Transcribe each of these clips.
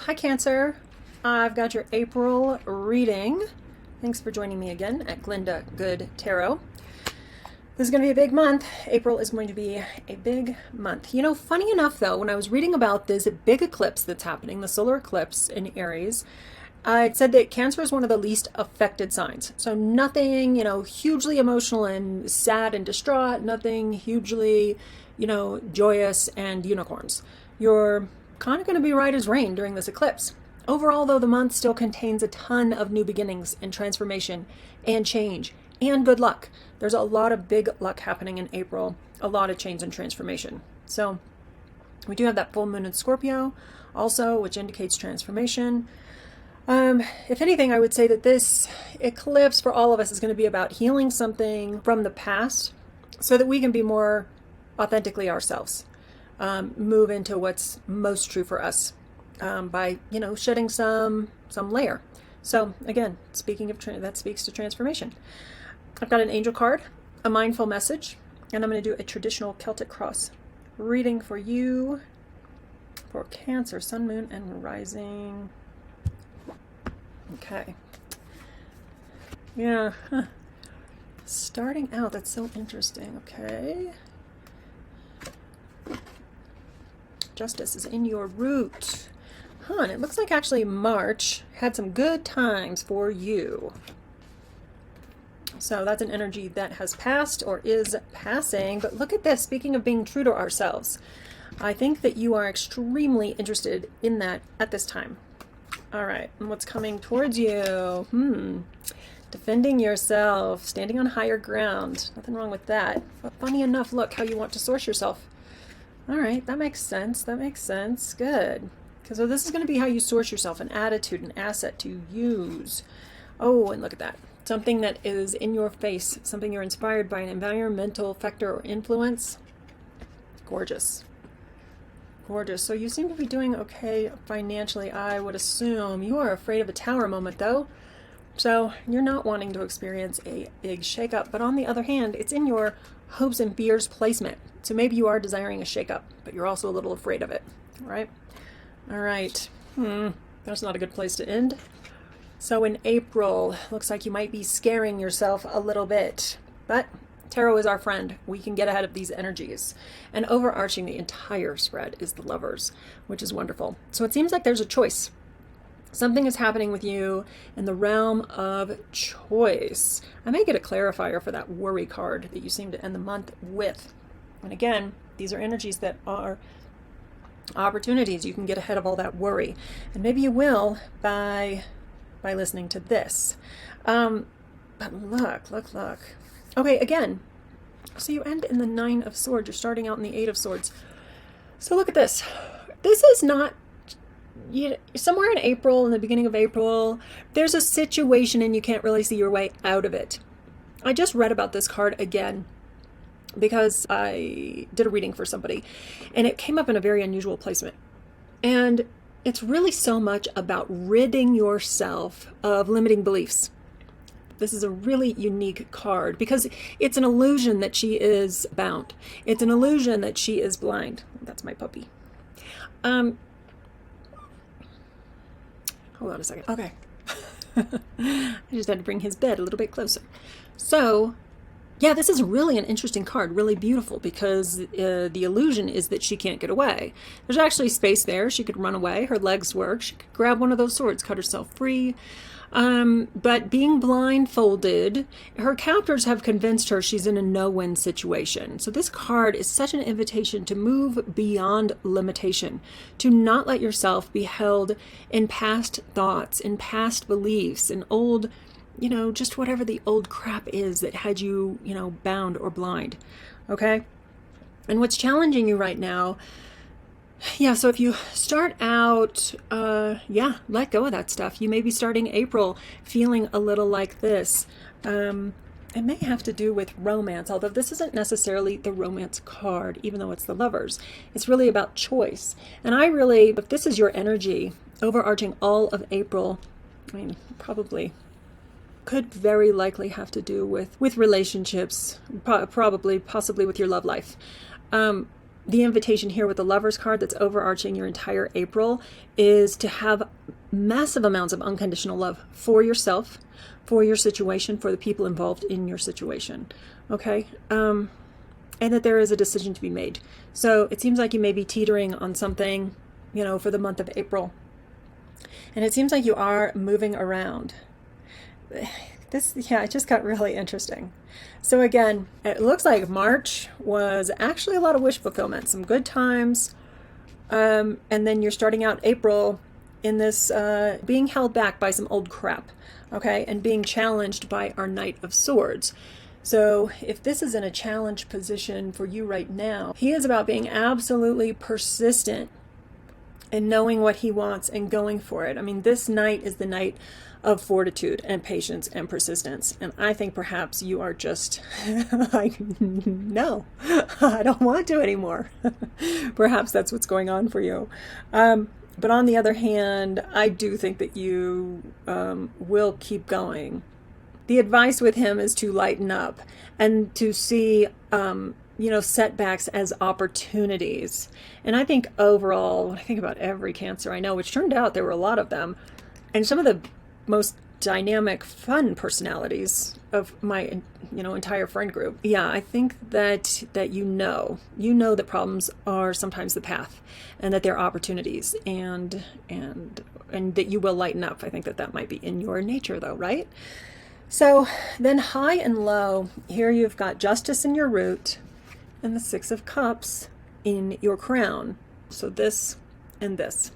Hi Cancer. I've got your April reading. Thanks for joining me again at Glinda Good Tarot. This is going to be a big month. April is going to be a big month. You know, funny enough though, when I was reading about this big eclipse that's happening, the solar eclipse in Aries, it said that Cancer is one of the least affected signs. So nothing, hugely emotional and sad and distraught, nothing hugely, joyous and unicorns. You're kind of going to be right as rain during this eclipse. Overall, though, the month still contains a ton of new beginnings and transformation and change and good luck. There's a lot of big luck happening in April, a lot of change and transformation. So we do have that full moon in Scorpio also, which indicates transformation. If anything, I would say that this eclipse for all of us is going to be about healing something from the past so that we can be more authentically ourselves. Move into what's most true for us by, shedding some layer. So again, speaking of that speaks to transformation. I've got an angel card, a mindful message, and I'm going to do a traditional Celtic cross reading for you for Cancer, Sun, Moon, and Rising. Okay. Yeah. Starting out, that's so interesting. Okay. Justice is in your root. And it looks like actually March had some good times for you. So that's an energy that has passed or is passing. But look at this, speaking of being true to ourselves. I think that you are extremely interested in that at this time. All right, and what's coming towards you? Defending yourself, standing on higher ground. Nothing wrong with that. But funny enough, look how you want to source yourself. All right, that makes sense. That makes sense. Good. So this is going to be how you source yourself, an attitude, an asset to use. Oh, and look at that. Something that is in your face, something you're inspired by, an environmental factor or influence. Gorgeous. Gorgeous. So you seem to be doing okay financially, I would assume. You are afraid of a tower moment, though. So you're not wanting to experience a big shakeup. But on the other hand, it's in your hopes and fears placement. So maybe you are desiring a shakeup, but you're also a little afraid of it. All right? All right. That's not a good place to end. So in April, looks like you might be scaring yourself a little bit. But tarot is our friend. We can get ahead of these energies. And overarching the entire spread is the Lovers, which is wonderful. So it seems like there's a choice. Something is happening with you in the realm of choice. I may get a clarifier for that worry card that you seem to end the month with. And again, these are energies that are opportunities. You can get ahead of all that worry. And maybe you will by listening to this. But look. Okay, again, so you end in the 9 of Swords. You're starting out in the 8 of Swords. So look at this. This is not, somewhere in April, in the beginning of April, there's a situation and you can't really see your way out of it. I just read about this card again because I did a reading for somebody and it came up in a very unusual placement. And it's really so much about ridding yourself of limiting beliefs. This is a really unique card because it's an illusion that she is bound. It's an illusion that she is blind. That's my puppy. Hold on a second. Okay. I just had to bring his bed a little bit closer. So, yeah, this is really an interesting card, really beautiful because the illusion is that she can't get away. There's actually space there. She could run away. Her legs work. She could grab one of those swords, cut herself free. But being blindfolded, her captors have convinced her she's in a no-win situation. So this card is such an invitation to move beyond limitation, to not let yourself be held in past thoughts, in past beliefs, in old, just whatever the old crap is that had you, bound or blind. Okay? And what's challenging you right now, so if you start out, let go of that stuff. You may be starting April feeling a little like this. It may have to do with romance, although this isn't necessarily the romance card, even though it's the Lovers. It's really about choice. And if this is your energy, overarching all of April, probably could very likely have to do with relationships, possibly with your love life. the invitation here with the Lovers card that's overarching your entire April is to have massive amounts of unconditional love for yourself, for your situation, for the people involved in your situation. Okay? And that there is a decision to be made. So it seems like you may be teetering on something, you know, for the month of April. And it seems like you are moving around. It just got really interesting. So again, it looks like March was actually a lot of wish fulfillment, some good times. And then you're starting out April in this being held back by some old crap, okay? And being challenged by our Knight of Swords. So if this is in a challenge position for you right now, he is about being absolutely persistent and knowing what he wants and going for it. I mean, this Knight is the Knight of fortitude and patience and persistence. And I think perhaps you are just like, no, I don't want to anymore. Perhaps that's what's going on for you. But on the other hand, I do think that you will keep going. The advice with him is to lighten up and to see, setbacks as opportunities. And I think overall, when I think about every Cancer I know, which turned out there were a lot of them, and some of the most dynamic, fun personalities of my, entire friend group. Yeah, I think that you know that problems are sometimes the path, and that they're opportunities, and that you will lighten up. I think that might be in your nature, though, right? So then, high and low. Here you've got Justice in your root, and the Six of Cups in your crown. So this and this.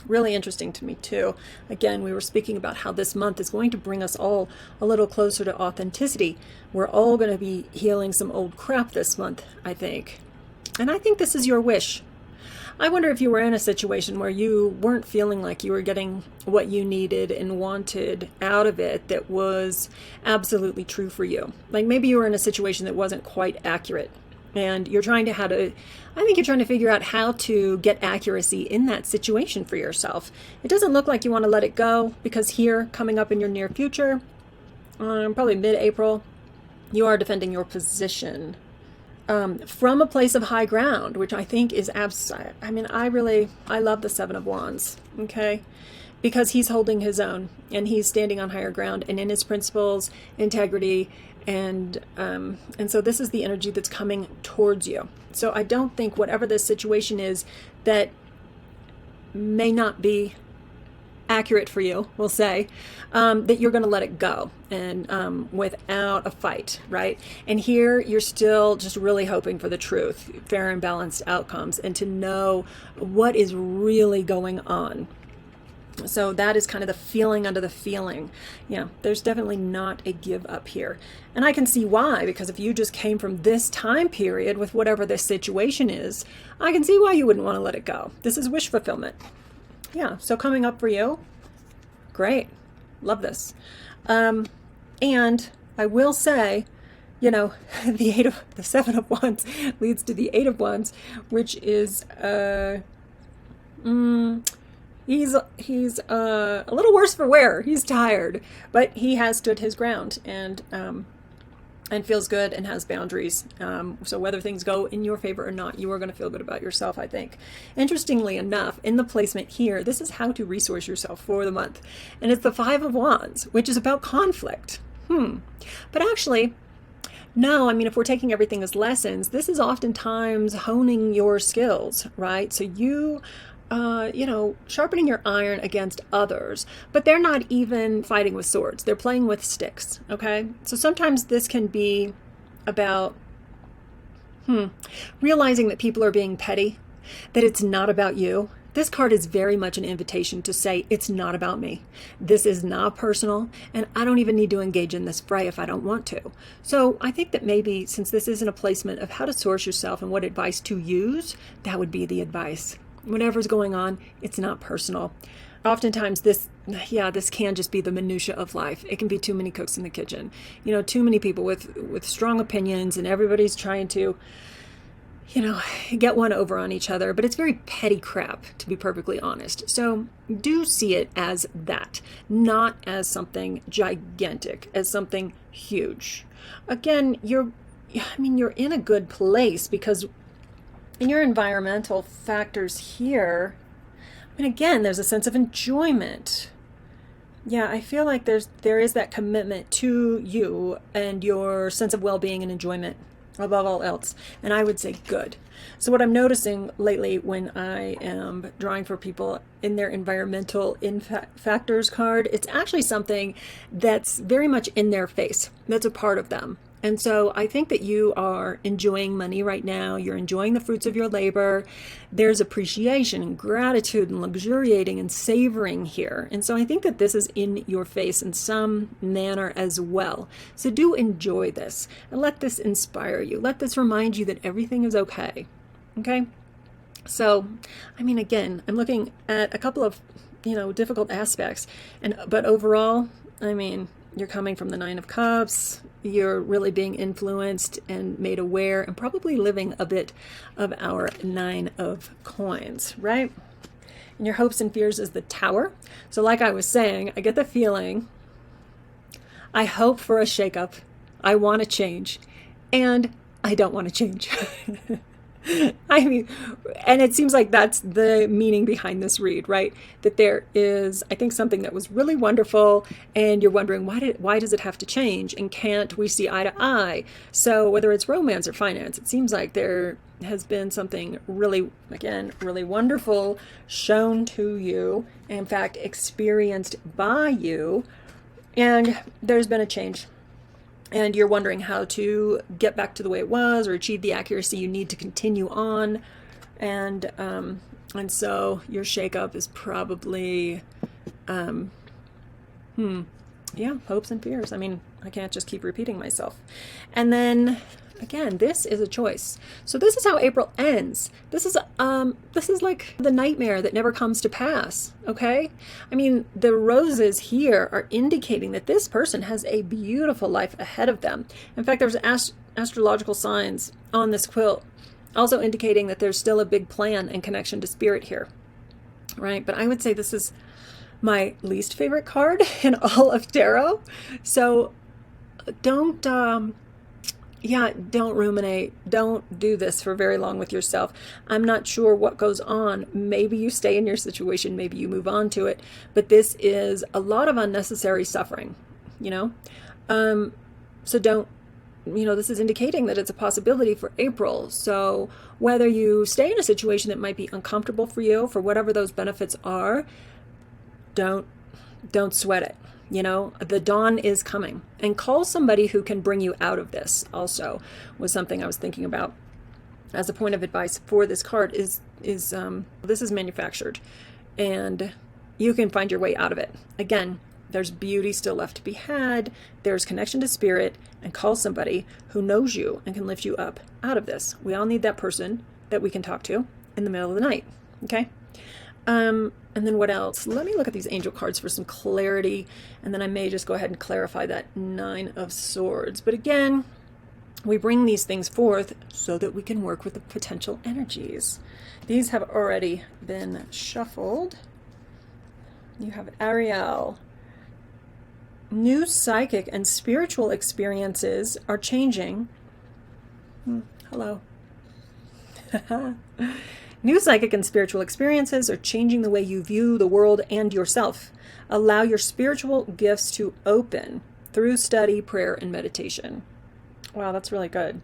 Really interesting to me too. Again, we were speaking about how this month is going to bring us all a little closer to authenticity. We're all going to be healing some old crap this month, I think. And I think this is your wish. I wonder if you were in a situation where you weren't feeling like you were getting what you needed and wanted out of it that was absolutely true for you. Like maybe you were in a situation that wasn't quite accurate. And you're trying to figure out how to get accuracy in that situation for yourself. It doesn't look like you want to let it go, because here, coming up in your near future, probably mid-April, you are defending your position from a place of high ground, which I think is absolute. I mean, I love the Seven of Wands, okay? Because he's holding his own, and he's standing on higher ground, and in his principles, integrity, and so this is the energy that's coming towards you. So I don't think whatever this situation is that may not be accurate for you, we'll say, that you're going to let it go and without a fight, right? And here you're still just really hoping for the truth, fair and balanced outcomes, and to know what is really going on. So that is kind of the feeling under the feeling. Yeah, there's definitely not a give up here. And I can see why, because if you just came from this time period with whatever this situation is, I can see why you wouldn't want to let it go. This is wish fulfillment. Yeah, so coming up for you, great. Love this. And I will say, the Seven of Wands leads to the Eight of Wands, which is, He's a little worse for wear. He's tired, but he has stood his ground and feels good and has boundaries. So whether things go in your favor or not, you are going to feel good about yourself, I think. Interestingly enough, in the placement here, this is how to resource yourself for the month. And it's the Five of Wands, which is about conflict. But actually, no, I mean, if we're taking everything as lessons, this is oftentimes honing your skills, right? So you sharpening your iron against others, but they're not even fighting with swords. They're playing with sticks, okay? So sometimes this can be about realizing that people are being petty, that it's not about you. This card is very much an invitation to say, it's not about me. This is not personal, and I don't even need to engage in this fray if I don't want to. So I think that maybe, since this isn't a placement of how to source yourself and what advice to use, that would be the advice. Whatever's going on, it's not personal. Oftentimes this can just be the minutia of life. It can be too many cooks in the kitchen. Too many people with strong opinions, and everybody's trying to, get one over on each other. But it's very petty crap, to be perfectly honest. So do see it as that, not as something gigantic, as something huge. Again, you're in a good place, because In your environmental factors here, and again, there's a sense of enjoyment. Yeah, I feel like there is that commitment to you and your sense of well-being and enjoyment above all else. And I would say good. So what I'm noticing lately when I am drawing for people in their environmental factors card, it's actually something that's very much in their face. That's a part of them. And so I think that you are enjoying money right now. You're enjoying the fruits of your labor. There's appreciation and gratitude and luxuriating and savoring here. And so I think that this is in your face in some manner as well. So do enjoy this and let this inspire you. Let this remind you that everything is okay. Okay? So, I mean, again, I'm looking at a couple of, difficult aspects. But overall, I mean, you're coming from the Nine of Cups. You're really being influenced and made aware and probably living a bit of our Nine of Coins, right? And your hopes and fears is the Tower. So like I was saying, I get the feeling, I hope for a shakeup. I want to change. And I don't want to change. I mean, and it seems like that's the meaning behind this read, right? That there is, I think, something that was really wonderful, and you're wondering why does it have to change, and can't we see eye to eye? So whether it's romance or finance, it seems like there has been something really, again, really wonderful shown to you, in fact, experienced by you, and there's been a change. And you're wondering how to get back to the way it was or achieve the accuracy you need to continue on. And so your shakeup is probably, hopes and fears. I mean, I can't just keep repeating myself. And then again, this is a choice. So this is how April ends. This is like the nightmare that never comes to pass. Okay? I mean, the roses here are indicating that this person has a beautiful life ahead of them. In fact, there's astrological signs on this quilt also indicating that there's still a big plan and connection to spirit here. Right? But I would say this is my least favorite card in all of tarot. So don't ruminate. Don't do this for very long with yourself. I'm not sure what goes on. Maybe you stay in your situation. Maybe you move on to it. But this is a lot of unnecessary suffering, So don't, this is indicating that it's a possibility for April. So whether you stay in a situation that might be uncomfortable for you, for whatever those benefits are, don't sweat it. The dawn is coming, and call somebody who can bring you out of this also was something I was thinking about as a point of advice for this card is this is manufactured and you can find your way out of it. Again, there's beauty still left to be had. There's connection to spirit, and call somebody who knows you and can lift you up out of this. We all need that person that we can talk to in the middle of the night. Okay. And then what else? Let me look at these angel cards for some clarity, and then I may just go ahead and clarify that Nine of Swords. But again, we bring these things forth so that we can work with the potential energies. These have already been shuffled. You have Ariel. New psychic and spiritual experiences are changing. Hello. New psychic and spiritual experiences are changing the way you view the world and yourself. Allow your spiritual gifts to open through study, prayer, and meditation. Wow, that's really good.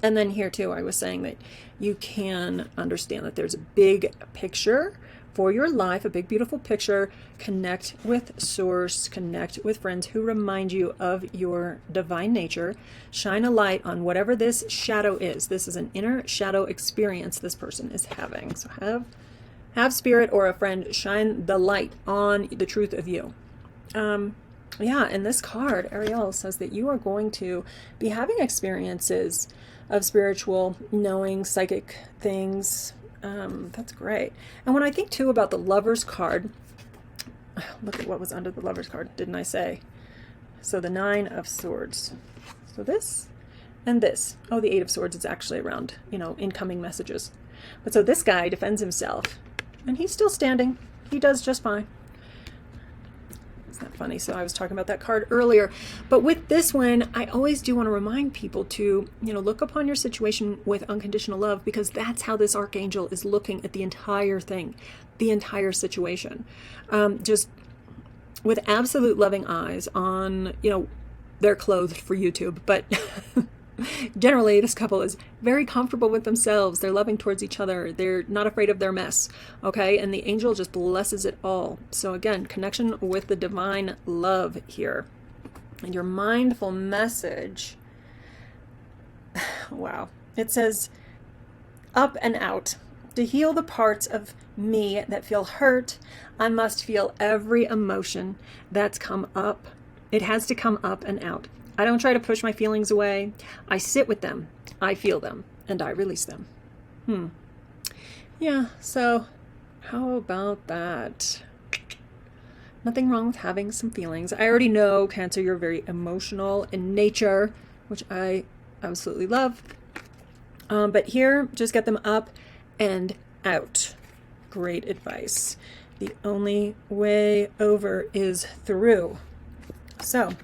And then here too, I was saying that you can understand that there's a big picture for your life, a big, beautiful picture. Connect with source, connect with friends who remind you of your divine nature. Shine a light on whatever this shadow is. This is an inner shadow experience this person is having. So have spirit or a friend shine the light on the truth of you. And this card, Ariel, says that you are going to be having experiences of spiritual knowing, psychic things. That's great. And when I think too about the Lover's card, look at what was under the Lover's card, didn't I say? So the Nine of Swords. So this and this. Oh, the Eight of Swords is actually around, incoming messages. But so this guy defends himself, and he's still standing. He does just fine. Isn't that funny. So I was talking about that card earlier. But with this one, I always do want to remind people to, look upon your situation with unconditional love, because that's how this archangel is looking at the entire thing, the entire situation. Just with absolute loving eyes on, they're clothed for YouTube, but generally this couple is very comfortable with themselves. They're loving towards each other. They're not afraid of their mess. Okay. And the angel just blesses it all. So again, connection with the divine love here. And your mindful message. Wow. It says, up and out. To heal the parts of me that feel hurt, I must feel every emotion that's come up. It has to come up and out. I don't try to push my feelings away. I sit with them. I feel them. And I release them. Yeah, so how about that? Nothing wrong with having some feelings. I already know, Cancer, you're very emotional in nature, which I absolutely love. But here, just get them up and out. Great advice. The only way over is through. So,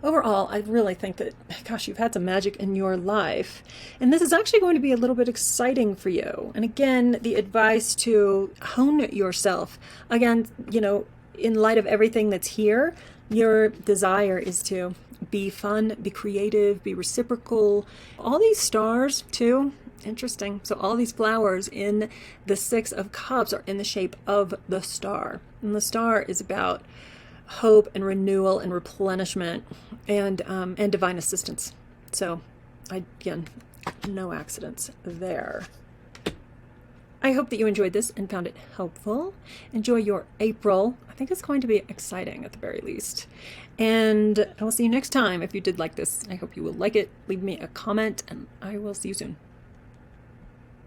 overall, I really think that, gosh, you've had some magic in your life. And this is actually going to be a little bit exciting for you. And again, the advice to hone yourself. Again, in light of everything that's here, your desire is to be fun, be creative, be reciprocal. All these stars, too, interesting. So all these flowers in the Six of Cups are in the shape of the star. And the star is about hope and renewal and replenishment and divine assistance. So again, no accidents there. I hope that you enjoyed this and found it helpful. Enjoy your April. I think it's going to be exciting at the very least. And I will see you next time. If you did like this, I hope you will like it. Leave me a comment and I will see you soon.